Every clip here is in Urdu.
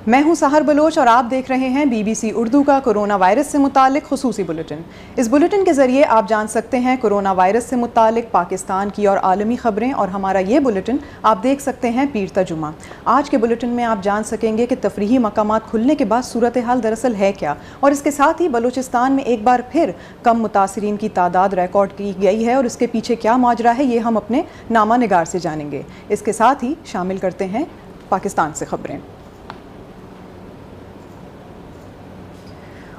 میں ہوں سحر بلوچ اور آپ دیکھ رہے ہیں BBC اردو کا کورونا وائرس سے متعلق خصوصی بلیٹن۔ اس بلیٹن کے ذریعے آپ جان سکتے ہیں کورونا وائرس سے متعلق پاکستان کی اور عالمی خبریں، اور ہمارا یہ بلیٹن آپ دیکھ سکتے ہیں پیر تا جمعہ۔ آج کے بلیٹن میں آپ جان سکیں گے کہ تفریحی مقامات کھلنے کے بعد صورتحال دراصل ہے کیا، اور اس کے ساتھ ہی بلوچستان میں ایک بار پھر کم متاثرین کی تعداد ریکارڈ کی گئی ہے، اور اس کے پیچھے کیا ماجرا ہے یہ ہم اپنے نامہ نگار سے جانیں گے۔ اس کے ساتھ ہی شامل کرتے ہیں پاکستان سے خبریں۔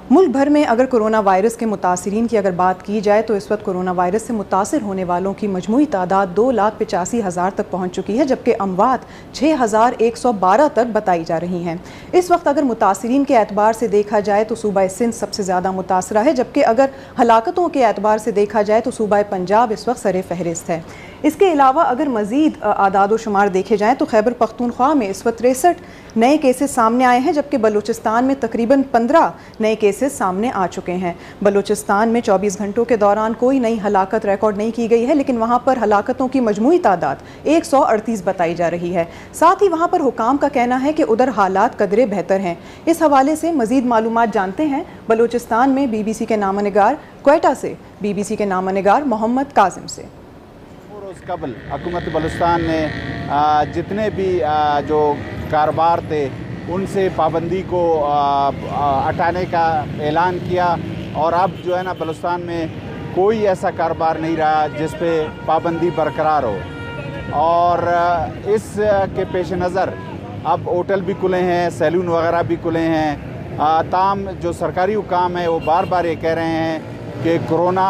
ملک بھر میں اگر کورونا وائرس کے متاثرین کی اگر بات کی جائے تو اس وقت کورونا وائرس سے متاثر ہونے والوں کی مجموعی تعداد 2,85,000 تک پہنچ چکی ہے، جبکہ اموات 6,112 تک بتائی جا رہی ہیں۔ اس وقت اگر متاثرین کے اعتبار سے دیکھا جائے تو صوبہ سندھ سب سے زیادہ متاثرہ ہے، جبکہ اگر ہلاکتوں کے اعتبار سے دیکھا جائے تو صوبہ پنجاب اس وقت سر فہرست ہے۔ اس کے علاوہ اگر مزید اعداد و شمار دیکھے جائیں تو خیبر پختونخوا میں اس وقت 63 نئے کیسز سامنے آئے ہیں، جبکہ بلوچستان میں تقریباً 15 نئے کیسز سامنے آ چکے ہیں۔ بلوچستان میں 24 گھنٹوں کے دوران کوئی نئی ہلاکت ریکارڈ نہیں کی گئی ہے، لیکن وہاں پر ہلاکتوں کی مجموعی تعداد 138 بتائی جا رہی ہے۔ ساتھ ہی وہاں پر حکام کا کہنا ہے کہ ادھر حالات قدرے بہتر ہیں۔ اس حوالے سے مزید معلومات جانتے ہیں بلوچستان میں BBC کے نامہ نگار کوئٹہ سے BBC کے نامہ نگار محمد کاظم سے۔ روز قبل حکومت بلوچستان نے جتنے بھی جو کاروبار تھے ان سے پابندی کو ہٹانے کا اعلان کیا، اور اب جو ہے نا بلوچستان میں کوئی ایسا کاروبار نہیں رہا جس پہ پابندی برقرار ہو، اور اس کے پیش نظر اب ہوٹل بھی کھلے ہیں، سیلون وغیرہ بھی کھلے ہیں۔ تاہم جو سرکاری حکام ہیں وہ بار بار یہ کہہ رہے ہیں کہ کرونا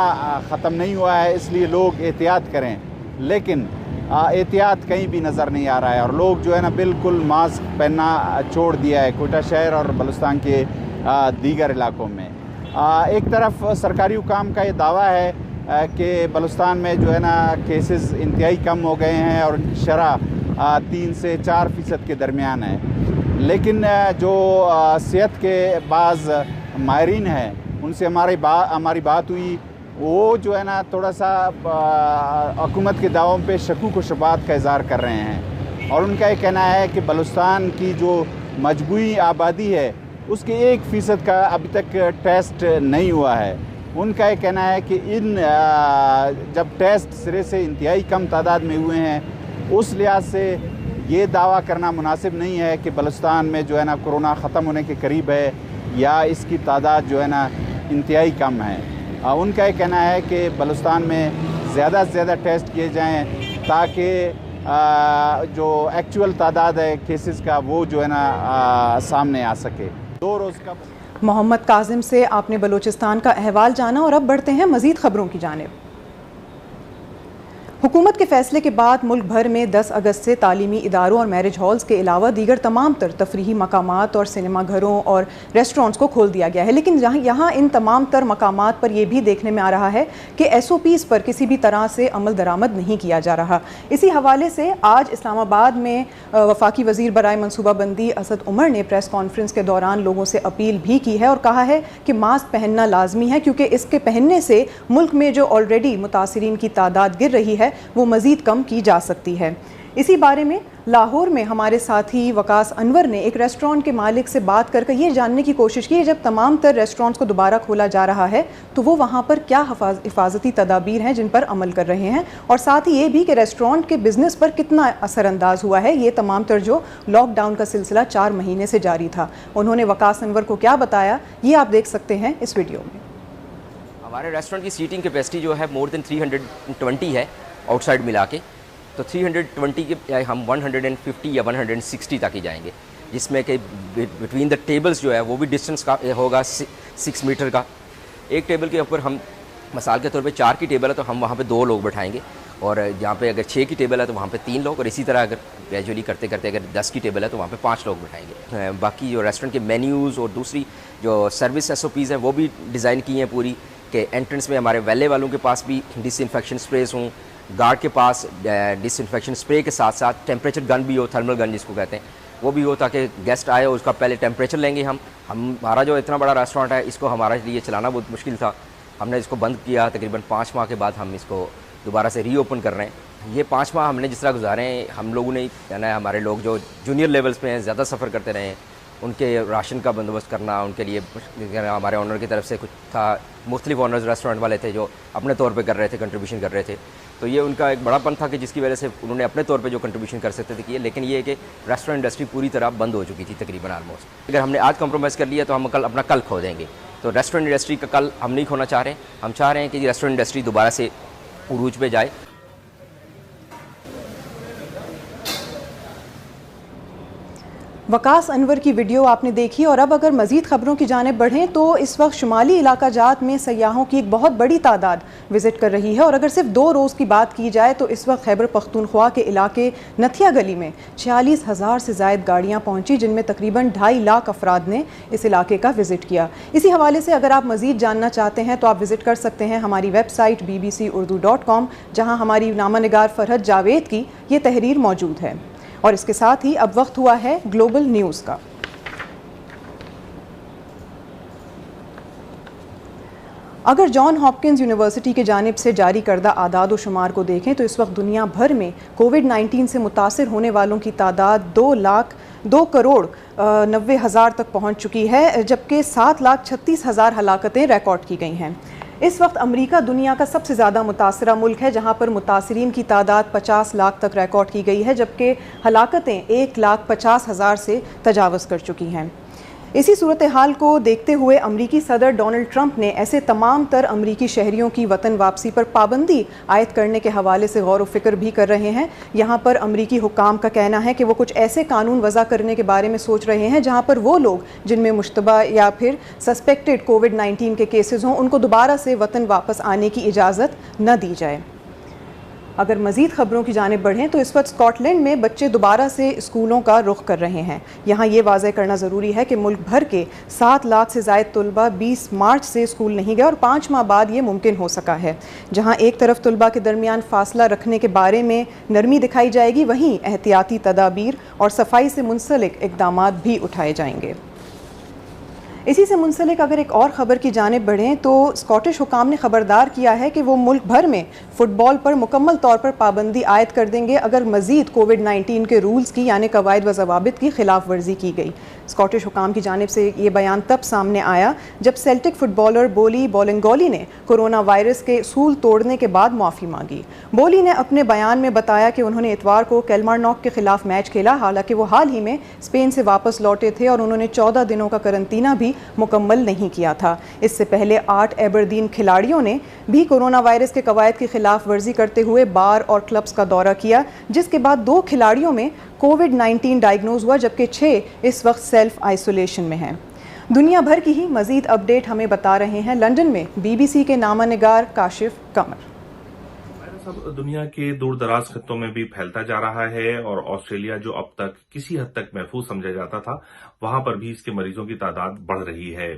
ختم نہیں ہوا ہے، اس لیے لوگ احتیاط کریں، لیکن احتیاط کہیں بھی نظر نہیں آ رہا ہے، اور لوگ جو ہے نا بالکل ماسک پہننا چھوڑ دیا ہے کوئٹہ شہر اور بلوچستان کے دیگر علاقوں میں۔ ایک طرف سرکاری حکام کا یہ دعویٰ ہے کہ بلوچستان میں جو ہے نا کیسز انتہائی کم ہو گئے ہیں اور شرح 3 سے 4% کے درمیان ہے، لیکن جو صحت کے بعض ماہرین ہیں ان سے ہماری بات ہوئی، وہ جو ہے نا تھوڑا سا حکومت کے دعووں پہ شکوک و شبہات کا اظہار کر رہے ہیں، اور ان کا یہ کہنا ہے کہ بلوچستان کی جو مجموعی آبادی ہے اس کے 1% کا ابھی تک ٹیسٹ نہیں ہوا ہے۔ ان کا یہ کہنا ہے کہ جب ٹیسٹ سرے سے انتہائی کم تعداد میں ہوئے ہیں، اس لحاظ سے یہ دعویٰ کرنا مناسب نہیں ہے کہ بلوچستان میں جو ہے نا کرونا ختم ہونے کے قریب ہے یا اس کی تعداد جو ہے نا انتہائی کم ہے۔ ان کا یہ کہنا ہے کہ بلوچستان میں زیادہ سے زیادہ ٹیسٹ کیے جائیں تاکہ جو ایکچول تعداد ہے کیسز کا وہ جو ہے نا سامنے آ سکے۔ 2 روز کا محمد کاظم سے آپ نے بلوچستان کا احوال جانا، اور اب بڑھتے ہیں مزید خبروں کی جانب۔ حکومت کے فیصلے کے بعد ملک بھر میں 10 اگست سے تعلیمی اداروں اور میرج ہالز کے علاوہ دیگر تمام تر تفریحی مقامات اور سنیما گھروں اور ریسٹورانٹس کو کھول دیا گیا ہے، لیکن یہاں ان تمام تر مقامات پر یہ بھی دیکھنے میں آ رہا ہے کہ SOPs پر کسی بھی طرح سے عمل درآمد نہیں کیا جا رہا۔ اسی حوالے سے آج اسلام آباد میں وفاقی وزیر برائے منصوبہ بندی اسد عمر نے پریس کانفرنس کے دوران لوگوں سے اپیل بھی کی ہے اور کہا ہے کہ ماسک پہننا لازمی ہے، کیونکہ اس کے پہننے سے ملک میں جو آلریڈی متاثرین کی تعداد گر رہی ہے وہ مزید کم کی جا سکتی ہے۔ اسی بارے میں لاہور میں ہمارے ساتھی وقاص انور نے ایک ریسٹورانٹ کے مالک سے بات کر یہ جاننے کی کوشش کی ہے جب تمام تر ریسٹورانٹس کو دوبارہ کھولا جا رہا ہے تو وہ وہاں پر کیا حفاظتی تدابیر ہیں جن پر عمل کر رہے ہیں، اور ساتھ ہی یہ بھی کہ ریسٹورانٹ کے بزنس پر کتنا اثر انداز ہوا ہے یہ تمام تر جو لاک ڈاؤن کا سلسلہ 4 مہینے سے جاری تھا۔ انہوں نے وقاص انور کو کیا بتایا یہ آپ دیکھ سکتے ہیں اس ویڈیو میں۔ ہمارے ریسٹورینٹ کی سیٹنگ کیپیسٹی جو ہے مور دین 320 ہے آؤٹ سائڈ ملا کے، تو 320 کے ہم 150 یا 160 تک ہی جائیں گے، جس میں کہ بٹوین دا ٹیبلز جو ہے وہ بھی ڈسٹنس کا ہوگا 6 میٹر کا۔ ایک ٹیبل کے اوپر ہم مثال کے طور پہ 4 کی ٹیبل ہے تو ہم وہاں پہ 2 لوگ بٹھائیں گے، اور جہاں پہ اگر 6 کی ٹیبل ہے تو وہاں پہ 3 لوگ، اور اسی طرح اگر گریجولی کرتے کرتے اگر 10 کی ٹیبل ہے تو وہاں پہ 5 لوگ بٹھائیں گے۔ باقی جو ریسٹورینٹ کے مینیوز اور دوسری جو سروس SOPs ہیں وہ بھی ڈیزائن کی ہیں پوری، کہ انٹرنس میں ہمارے ویلے والوں کے پاس بھی ڈس انفیکشن اسپریز ہوں، گارڈ کے پاس ڈس انفیکشن اسپرے کے ساتھ ساتھ ٹیمپریچر گن بھی ہو، تھرمل گن جس کو کہتے ہیں وہ بھی ہو، تاکہ گیسٹ آئے اس کا پہلے ٹیمپریچر لیں گے۔ ہمارا جو اتنا بڑا ریسٹورینٹ ہے اس کو ہمارے لیے چلانا بہت مشکل تھا، ہم نے اس کو بند کیا تقریباً 5 ماہ کے بعد ہم اس کو دوبارہ سے ری اوپن کر رہے ہیں۔ یہ 5 ماہ ہم نے جس طرح گزارے ہیں، ہم لوگوں نے یعنی ہمارے لوگ جو جونیئر لیولز پہ ہیں زیادہ سفر کرتے رہے ہیں، ان کے راشن کا بندوبست کرنا، ان کے لیے ہمارے آنر کی طرف سے کچھ تھا، مختلف آنرز ریسٹورنٹ والے تھے جو اپنے طور پہ کر رہے تھے، کنٹریبیوشن کر رہے تھے، تو یہ ان کا ایک بڑا پن تھا کہ جس کی وجہ سے انہوں نے اپنے طور پہ جو کنٹریبیوشن کر سکتے تھے کیے، لیکن یہ ہے کہ ریسٹورنٹ انڈسٹری پوری طرح بند ہو چکی تھی تقریباً آلموسٹ. اگر ہم نے آج کمپرومائز کر لیا تو ہم اپنا کل کھو دیں گے. تو ریسٹورنٹ انڈسٹری کا کل ہم نہیں کھونا چاہ رہے، ہم چاہ رہے ہیں کہ ریسٹورنٹ انڈسٹری دوبارہ سے عروج پہ جائے. وقاص انور کی ویڈیو آپ نے دیکھی، اور اب اگر مزید خبروں کی جانب بڑھیں تو اس وقت شمالی علاقہ جات میں سیاحوں کی ایک بہت بڑی تعداد وزٹ کر رہی ہے، اور اگر صرف 2 روز کی بات کی جائے تو اس وقت خیبر پختونخوا کے علاقے نتھیا گلی میں 46,000 سے زائد گاڑیاں پہنچی، جن میں تقریباً 2.5 لاکھ افراد نے اس علاقے کا وزٹ کیا. اسی حوالے سے اگر آپ مزید جاننا چاہتے ہیں تو آپ وزٹ کر سکتے ہیں ہماری ویب سائٹ bbcurdu.com، جہاں ہماری نامہ نگار فرحت جاوید کی یہ تحریر موجود ہے. اور اس کے ساتھ ہی اب وقت ہوا ہے گلوبل نیوز کا. اگر جان ہاپکنز یونیورسٹی کی جانب سے جاری کردہ اعداد و شمار کو دیکھیں تو اس وقت دنیا بھر میں کووڈ-19 سے متاثر ہونے والوں کی تعداد 2,90,000 تک پہنچ چکی ہے، جبکہ 7,36,000 ہلاکتیں ریکارڈ کی گئی ہیں. اس وقت امریکہ دنیا کا سب سے زیادہ متاثرہ ملک ہے، جہاں پر متاثرین کی تعداد 50 لاکھ تک ریکارڈ کی گئی ہے، جبکہ ہلاکتیں 1,50,000 سے تجاوز کر چکی ہیں. اسی صورتحال کو دیکھتے ہوئے امریکی صدر ڈونلڈ ٹرمپ نے ایسے تمام تر امریکی شہریوں کی وطن واپسی پر پابندی عائد کرنے کے حوالے سے غور و فکر بھی کر رہے ہیں. یہاں پر امریکی حکام کا کہنا ہے کہ وہ کچھ ایسے قانون وضع کرنے کے بارے میں سوچ رہے ہیں جہاں پر وہ لوگ جن میں مشتبہ یا پھر سسپیکٹڈ کووڈ-19 کے کیسز ہوں ان کو دوبارہ سے وطن واپس آنے کی اجازت نہ دی جائے. اگر مزید خبروں کی جانب بڑھیں تو اس وقت اسکاٹ لینڈ میں بچے دوبارہ سے اسکولوں کا رخ کر رہے ہیں. یہاں یہ واضح کرنا ضروری ہے کہ ملک بھر کے 7 لاکھ سے زائد طلبہ 20 مارچ سے اسکول نہیں گئے اور 5 ماہ بعد یہ ممکن ہو سکا ہے. جہاں ایک طرف طلبہ کے درمیان فاصلہ رکھنے کے بارے میں نرمی دکھائی جائے گی، وہیں احتیاطی تدابیر اور صفائی سے منسلک اقدامات بھی اٹھائے جائیں گے. اسی سے منسلک اگر ایک اور خبر کی جانب بڑھیں تو اسکاٹش حکام نے خبردار کیا ہے کہ وہ ملک بھر میں فٹ بال پر مکمل طور پر پابندی عائد کر دیں گے اگر مزید کووڈ-19 کے رولز کی یعنی قواعد و ضوابط کی خلاف ورزی کی گئی. اسکاٹش حکام کی جانب سے یہ بیان تب سامنے آیا جب سیلٹک فٹ بالر بولی بولنگولی نے کورونا وائرس کے اصول توڑنے کے بعد معافی مانگی. بولی نے اپنے بیان میں بتایا کہ انہوں نے اتوار کو کیلمارنوک کے خلاف میچ کھیلا، حالانکہ وہ حال ہی میں اسپین سے واپس لوٹے تھے اور انہوں نے 14 دنوں کا قرنطینہ بھی مکمل نہیں کیا تھا. اس سے پہلے 8 ایبردین کھلاڑیوں نے بھی کورونا وائرس کے قواعد کی خلاف ورزی کرتے ہوئے بار اور کلبز کا دورہ کیا، جس کے بعد 2 کھلاڑیوں میں کووڈ-19 ڈائیگنوز ہوا جبکہ 6 اس وقت سیلف آئسولیشن میں ہیں. دنیا بھر کی ہی مزید اپڈیٹ ہمیں بتا رہے ہیں لندن میں BBC کے نامہ نگار کاشف قمر. دنیا کے دور دراز خطوں میں بھی پھیلتا جا رہا ہے اور آسٹریلیا جو اب تک کسی حد تک محفوظ سمجھا جاتا تھا وہاں پر بھی اس کے مریضوں کی تعداد بڑھ رہی ہے.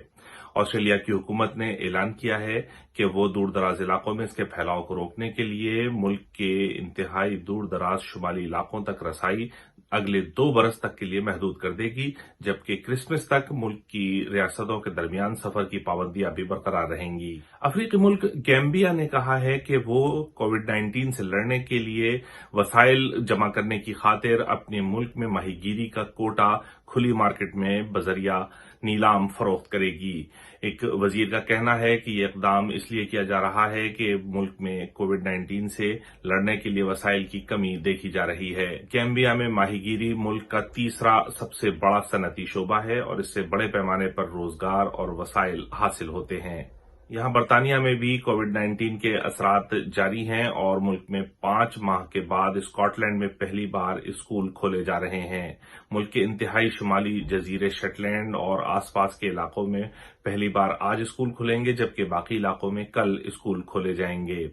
آسٹریلیا کی حکومت نے اعلان کیا ہے کہ وہ دور دراز علاقوں میں اس کے پھیلاؤ کو روکنے کے لیے ملک کے انتہائی دور دراز شمالی علاقوں تک رسائی اگلے 2 برس تک کے لیے محدود کر دے گی، جبکہ کرسمس تک ملک کی ریاستوں کے درمیان سفر کی پابندیاں بھی برقرار رہیں گی. افریقی ملک گیمبیا نے کہا ہے کہ وہ کووڈ-19 سے لڑنے کے لیے وسائل جمع کرنے کی خاطر اپنے ملک میں ماہی گیری کا کوٹا کھلی مارکیٹ میں بذریعہ نیلام فروخت کرے گی. ایک وزیر کا کہنا ہے کہ یہ اقدام اس لیے کیا جا رہا ہے کہ ملک میں کووڈ-19 سے لڑنے کے لیے وسائل کی کمی دیکھی جا رہی ہے. گیمبیا میں ماہی گیری ملک کا تیسرا سب سے بڑا صنعتی شعبہ ہے اور اس سے بڑے پیمانے پر روزگار اور وسائل حاصل ہوتے ہیں. یہاں برطانیہ میں بھی کووڈ-19 کے اثرات جاری ہیں اور ملک میں 5 ماہ کے بعد اسکاٹ لینڈ میں پہلی بار اسکول کھولے جا رہے ہیں. ملک کے انتہائی شمالی جزیرے شٹ لینڈ اور آس پاس کے علاقوں میں پہلی بار آج اسکول کھلیں گے جبکہ باقی علاقوں میں کل اسکول کھولے جائیں گے.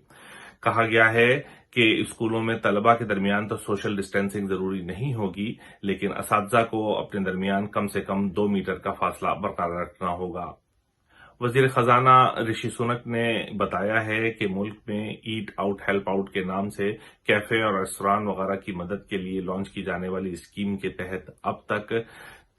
کہا گیا ہے کہ اسکولوں میں طلبہ کے درمیان تو سوشل ڈسٹینسنگ ضروری نہیں ہوگی لیکن اساتذہ کو اپنے درمیان کم سے کم 2 میٹر کا فاصلہ برقرار رکھنا ہوگا. وزیر خزانہ رشی سنک نے بتایا ہے کہ ملک میں ایٹ آؤٹ ہیلپ آؤٹ کے نام سے کیفے اور ریستوران وغیرہ کی مدد کے لیے لانچ کی جانے والی اسکیم کے تحت اب تک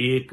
1